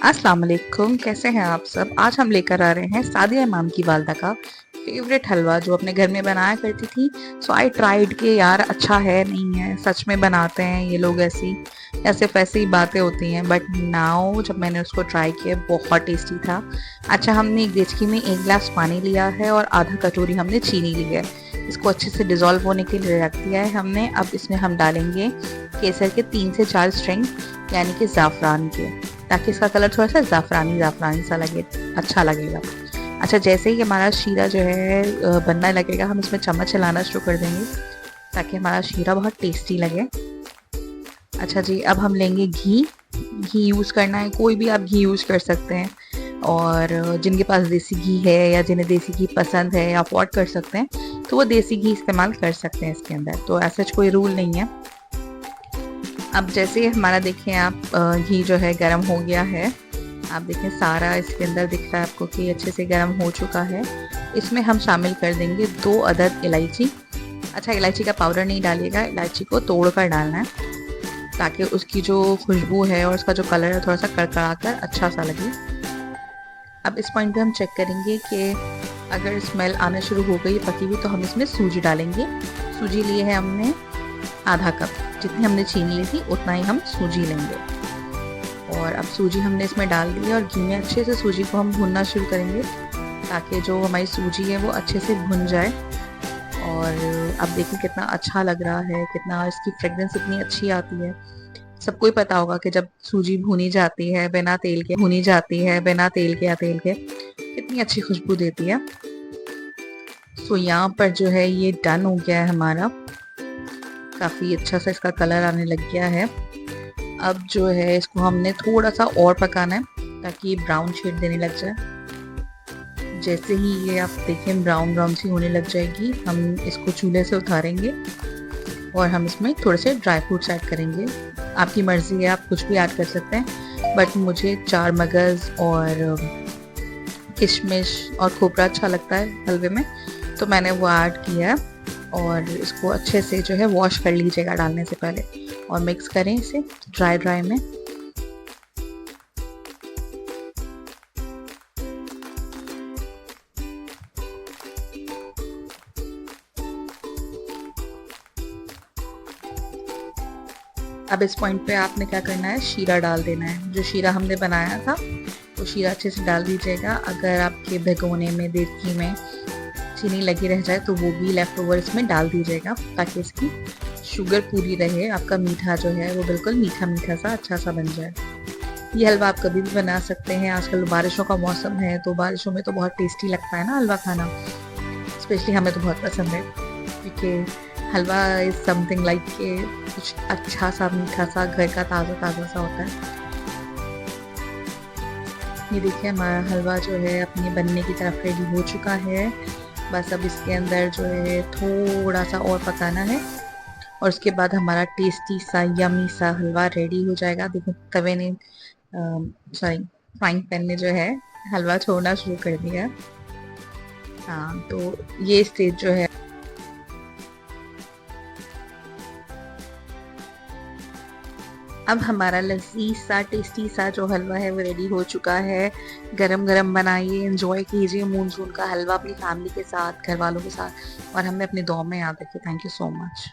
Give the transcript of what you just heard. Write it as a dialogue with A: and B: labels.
A: अस्सलाम वालेकुम, कैसे हैं आप सब। आज हम लेकर आ रहे हैं सादिया इमाम की वालदा का फेवरेट हलवा जो अपने घर में बनाया करती थी। सो आई ट्राइड कि यार अच्छा है नहीं है, सच में बनाते हैं ये लोग ऐसी या सिर्फ ऐसी ही बातें होती हैं। बट नाउ जब मैंने उसको ट्राई किया बहुत टेस्टी था। अच्छा, हमने एक देचकी में 1 गिलास पानी लिया है और आधा कटोरी हमने चीनी ली है। इसको अच्छे से डिज़ोल्व होने के लिए रख दिया है हमने। अब इसमें हम डालेंगे केसर के 3 से 4 स्ट्रिंग यानी कि ज़ाफ़रान के, ताकि इसका कलर थोड़ा सा ज़ाफ़रानी ज़ाफ़रानी सा लगे, अच्छा लगेगा। अच्छा, जैसे ही हमारा शीरा जो है बनने लगेगा, हम इसमें चम्मच चलाना शुरू कर देंगे ताकि हमारा शीरा बहुत टेस्टी लगे। अच्छा जी, अब हम लेंगे घी। घी यूज़ करना है, कोई भी आप घी यूज़ कर सकते हैं। और जिनके पास देसी घी है या जिन्हें देसी घी पसंद है या अफोर्ड कर सकते हैं तो वो देसी घी इस्तेमाल कर सकते हैं इसके अंदर, तो ऐसा कोई रूल नहीं है। अब जैसे हमारा देखें आप घी जो है गर्म हो गया है। आप देखें सारा इसके अंदर दिख रहा है आपको कि अच्छे से गर्म हो चुका है। इसमें हम शामिल कर देंगे 2 अदद इलायची। अच्छा, इलायची का पाउडर नहीं डालिएगा, इलायची को तोड़ कर डालना है ताकि उसकी जो खुशबू है और उसका जो कलर है थोड़ा सा कड़कड़ा कर अच्छा सा लगे। अब इस पॉइंट पे हम चेक करेंगे कि अगर स्मेल आना शुरू हो गई पकी हुई तो हम इसमें सूजी डालेंगे। सूजी लिए है हमने आधा कप, जितनी हमने चीनी ली थी उतना ही हम सूजी लेंगे। और अब सूजी हमने इसमें डाल दी है और घी में अच्छे से सूजी को हम भूनना शुरू करेंगे ताकि जो हमारी सूजी है वो अच्छे से भुन जाए। और अब देखिए कितना अच्छा लग रहा है, कितना इसकी फ्रेग्रेंस इतनी अच्छी आती है। सबको ही पता होगा कि जब सूजी भुनी जाती है बिना तेल के, भुनी जाती है बिना तेल के या तेल के, कितनी अच्छी खुशबू देती है। सो यहाँ पर जो है ये डन हो गया है हमारा, काफ़ी अच्छा सा इसका कलर आने लग गया है। अब जो है इसको हमने थोड़ा सा और पकाना है ताकि ये ब्राउन शेड देने लग जाए। जैसे ही ये आप देखें ब्राउन ब्राउन सी होने लग जाएगी, हम इसको चूल्हे से उतारेंगे और हम इसमें थोड़े से ड्राई फ्रूट्स ऐड करेंगे। आपकी मर्ज़ी है, आप कुछ भी ऐड कर सकते हैं, बट मुझे 4 मगज़ और किशमिश और खोपरा अच्छा लगता है हलवे में, तो मैंने वो ऐड किया है। और इसको अच्छे से जो है वॉश कर लीजिएगा डालने से पहले और मिक्स करें इसे ड्राई में। अब इस पॉइंट पे आपने क्या करना है, शीरा डाल देना है। जो शीरा हमने बनाया था वो शीरा अच्छे से डाल दीजिएगा। अगर आपके भिगोने में देचकी में चीनी लगी रह जाए तो वो भी लेफ्ट ओवर इसमें डाल दीजिएगा ताकि इसकी शुगर पूरी रहे, आपका मीठा जो है वो बिल्कुल मीठा मीठा सा अच्छा सा बन जाए। ये हलवा आप कभी भी बना सकते हैं। आजकल बारिशों का मौसम है तो बारिशों में तो बहुत टेस्टी लगता है ना हलवा खाना, स्पेशली हमें तो बहुत पसंद है क्योंकि हलवा इज़ समथिंग लाइक के कुछ अच्छा सा मीठा सा घर का ताज़ा ताज़ा सा होता है। ये देखिए हमारा हलवा जो है अपने बनने की तरफ रेडी हो चुका है। बस अब इसके अंदर जो है थोड़ा सा और पकाना है और उसके बाद हमारा टेस्टी सा यमी सा हलवा रेडी हो जाएगा। देखो तवे ने फ्राइंग पैन ने जो है हलवा छोड़ना शुरू कर दिया। हाँ, तो ये स्टेज जो है अब हमारा लजीज सा टेस्टी सा जो हलवा है वो रेडी हो चुका है। गरम गरम बनाइए, एंजॉय कीजिए मानसून का हलवा अपनी फैमिली के साथ, घर वालों के साथ, और हमें अपनी दुआ में याद रखिए। Thank you so much.